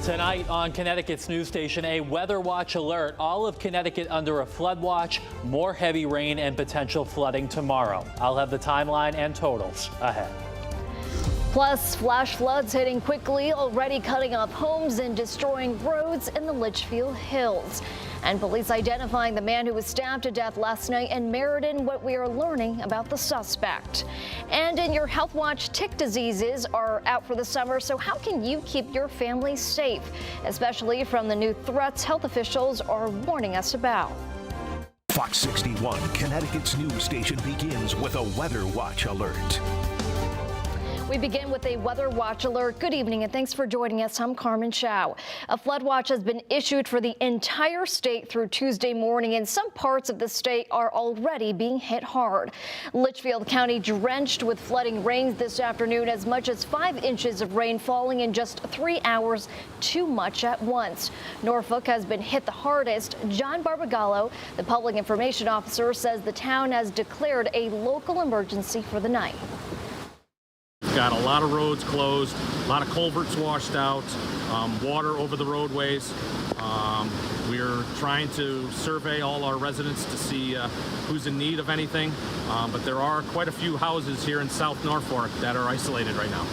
Tonight on Connecticut's news station, a weather watch alert. All of Connecticut under a flood watch, more heavy rain and potential flooding tomorrow. I'll have the timeline and totals ahead. Plus, flash floods hitting quickly, already cutting up homes and destroying roads in the Litchfield Hills. And police identifying the man who was stabbed to death last night in Meriden, what we are learning about the suspect. And in your Health Watch, tick diseases are out for the summer, so how can you keep your family safe, especially from the new threats health officials are warning us about? Fox 61, Connecticut's news station, begins with a weather watch alert. We begin with a weather watch alert. Good evening and thanks for joining us. I'm Carmen Chow. A flood watch has been issued for the entire state through Tuesday morning, and some parts of the state are already being hit hard. Litchfield County drenched with flooding rains this afternoon, as much as 5 inches of rain falling in just 3 hours, too much at once. Norfolk has been hit the hardest. John Barbagallo, the public information officer, says the town has declared a local emergency for the night. Got a lot of roads closed, a lot of culverts washed out, water over the roadways. We're trying to survey all our residents to see who's in need of anything, but there are quite a few houses here in South Norfolk that are isolated right now.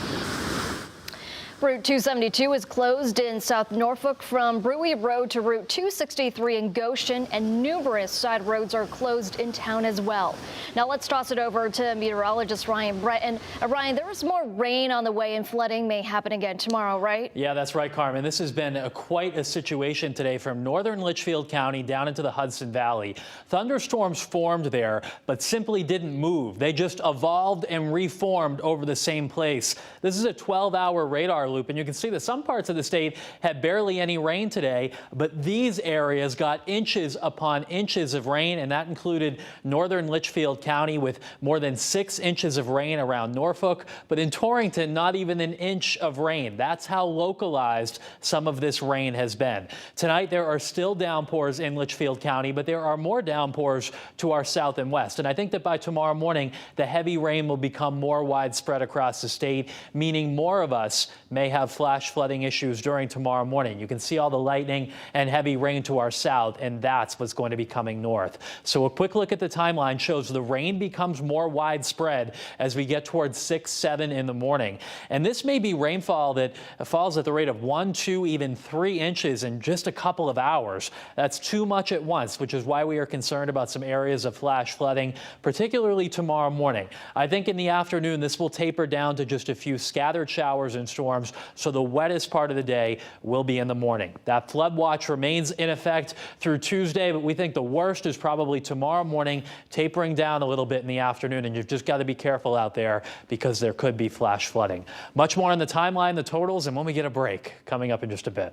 Route 272 is closed in South Norfolk from Brewy Road to Route 263 in Goshen, and numerous side roads are closed in town as well. Now let's toss it over to meteorologist Ryan Breton. Ryan, there is more rain on the way and flooding may happen again tomorrow, right? Yeah, that's right, Carmen. This has been quite a situation today from northern Litchfield County down into the Hudson Valley. Thunderstorms formed there, but simply didn't move. They just evolved and reformed over the same place. This is a 12-hour radar loop, and you can see that some parts of the state had barely any rain today, but these areas got inches upon inches of rain, and that included northern Litchfield County with more than 6 inches of rain around Norfolk, but in Torrington, not even an inch of rain. That's how localized some of this rain has been. Tonight, there are still downpours in Litchfield County, but there are more downpours to our south and west, and I think that by tomorrow morning, the heavy rain will become more widespread across the state, meaning more of us may have flash flooding issues during tomorrow morning. You can see all the lightning and heavy rain to our south, and that's what's going to be coming north. So a quick look at the timeline shows the rain becomes more widespread as we get towards 6, 7 in the morning. And this may be rainfall that falls at the rate of 1, 2, even 3 inches in just a couple of hours. That's too much at once, which is why we are concerned about some areas of flash flooding, particularly tomorrow morning. I think in the afternoon, this will taper down to just a few scattered showers and storms, so the wettest part of the day will be in the morning. That flood watch remains in effect through Tuesday, but we think the worst is probably tomorrow morning, tapering down a little bit in the afternoon, and you've just got to be careful out there because there could be flash flooding. Much more on the timeline, the totals, and when we get a break coming up in just a bit.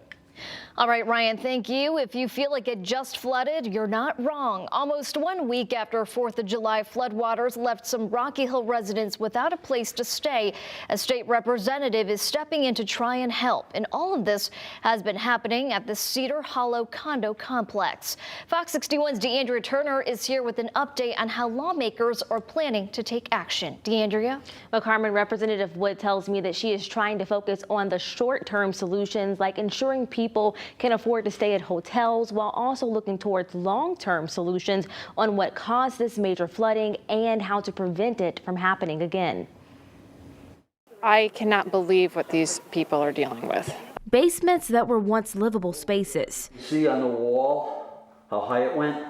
All right, Ryan, thank you. If you feel like it just flooded, you're not wrong. Almost 1 week after 4th of July, floodwaters left some Rocky Hill residents without a place to stay. A state representative is stepping in to try and help. And all of this has been happening at the Cedar Hollow condo complex. Fox 61's DeAndrea Turner is here with an update on how lawmakers are planning to take action. DeAndrea? Well, Carmen, Representative Wood tells me that she is trying to focus on the short-term solutions, like ensuring people can afford to stay at hotels, while also looking towards long-term solutions on what caused this major flooding and how to prevent it from happening again. I cannot believe what these people are dealing with. Basements that were once livable spaces. See on the wall how high it went?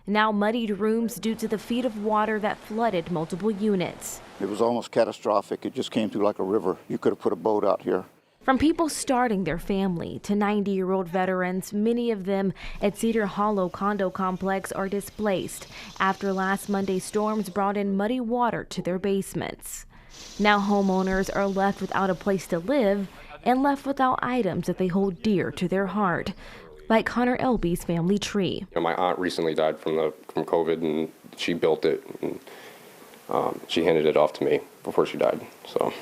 Now muddied rooms due to the feet of water that flooded multiple units. It was almost catastrophic. It just came through like a river. You could have put a boat out here. From people starting their family to 90-year-old veterans, many of them at Cedar Hollow condo complex are displaced after last Monday's storms brought in muddy water to their basements. Now homeowners are left without a place to live and left without items that they hold dear to their heart, like Connor Elby's family tree. My aunt recently died from COVID, and she built it, and she handed it off to me before she died, so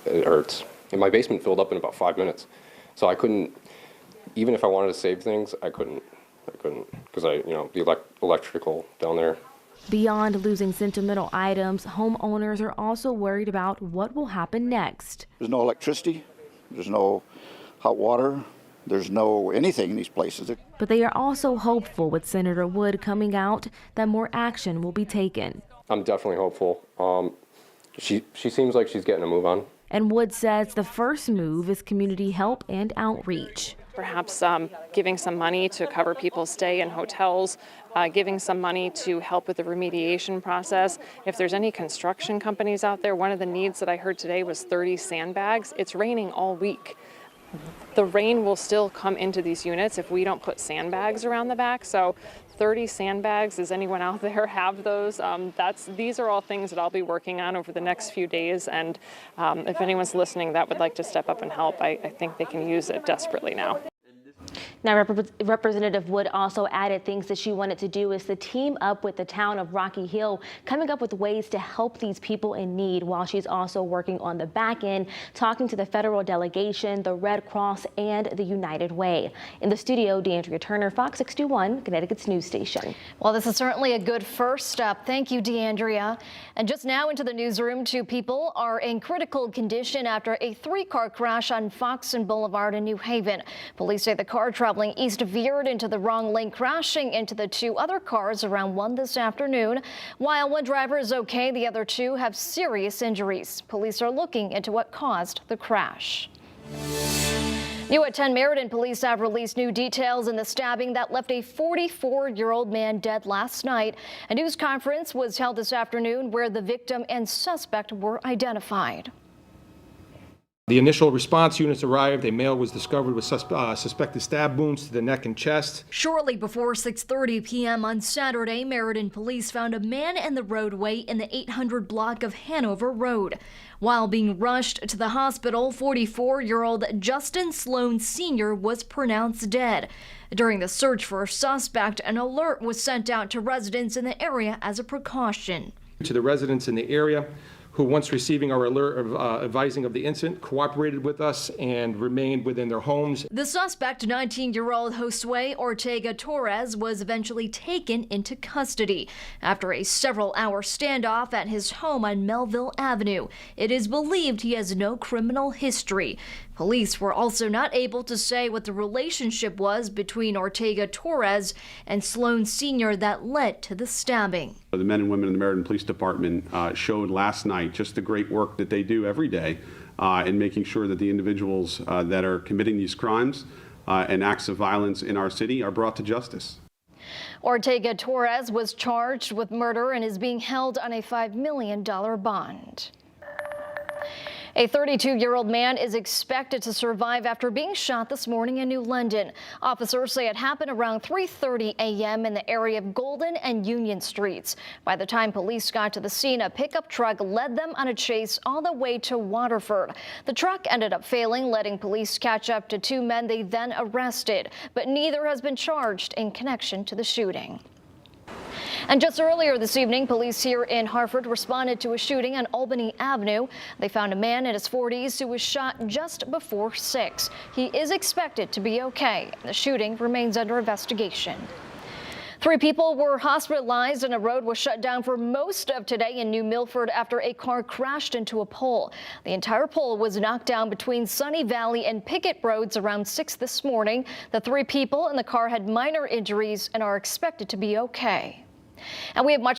it hurts. And my basement filled up in about 5 minutes. So I couldn't, even if I wanted to save things, I couldn't, because the electrical down there. Beyond losing sentimental items, homeowners are also worried about what will happen next. There's no electricity. There's no hot water. There's no anything in these places. But they are also hopeful, with Senator Wood coming out, that more action will be taken. I'm definitely hopeful. She seems like she's getting a move on. And Wood says the first move is community help and outreach. Perhaps giving some money to cover people's stay in hotels, giving some money to help with the remediation process. If there's any construction companies out there, one of the needs that I heard today was 30 sandbags. It's raining all week. The rain will still come into these units if we don't put sandbags around the back. So 30 sandbags, does anyone out there have those? These are all things that I'll be working on over the next few days. And if anyone's listening that would like to step up and help, I think they can use it desperately now. Now, Representative Wood also added things that she wanted to do is to team up with the town of Rocky Hill, coming up with ways to help these people in need, while she's also working on the back end, talking to the federal delegation, the Red Cross, and the United Way. In the studio, DeAndrea Turner, Fox 61, Connecticut's news station. Well, this is certainly a good first step. Thank you, DeAndrea. And just now into the newsroom, 2 people are in critical condition after a 3-car crash on Foxton Boulevard in New Haven. Police say the car traveling east veered into the wrong lane, crashing into the 2 other cars around 1 this afternoon. While one driver is okay, the other 2 have serious injuries. Police are looking into what caused the crash. New at 10, Meriden police have released new details in the stabbing that left a 44-year-old man dead last night. A news conference was held this afternoon where the victim and suspect were identified. The initial response units arrived. A male was discovered with suspected stab wounds to the neck and chest. Shortly before 6:30 p.m. on Saturday, Meriden police found a man in the roadway in the 800 block of Hanover Road. While being rushed to the hospital, 44-year-old Justin Sloan Sr. was pronounced dead. During the search for a suspect, an alert was sent out to residents in the area as a precaution. To the residents in the area, who, once receiving our alert advising of the incident, cooperated with us and remained within their homes. The suspect, 19-year-old Josue Ortega Torres, was eventually taken into custody after a several-hour standoff at his home on Melville Avenue. It is believed he has no criminal history. Police were also not able to say what the relationship was between Ortega Torres and Sloan Sr. that led to the stabbing. The men and women in the Meriden Police Department showed last night just the great work that they do every day in making sure that the individuals that are committing these crimes and acts of violence in our city are brought to justice. Ortega Torres was charged with murder and is being held on a $5 million bond. A 32-year-old man is expected to survive after being shot this morning in New London. Officers say it happened around 3:30 a.m. in the area of Golden and Union Streets. By the time police got to the scene, a pickup truck led them on a chase all the way to Waterford. The truck ended up failing, letting police catch up to 2 men they then arrested, but neither has been charged in connection to the shooting. And just earlier this evening, police here in Hartford responded to a shooting on Albany Avenue. They found a man in his 40s who was shot just before 6. He is expected to be okay. The shooting remains under investigation. 3 people were hospitalized and a road was shut down for most of today in New Milford after a car crashed into a pole. The entire pole was knocked down between Sunny Valley and Pickett Roads around 6 this morning. The 3 people in the car had minor injuries and are expected to be okay. And we have much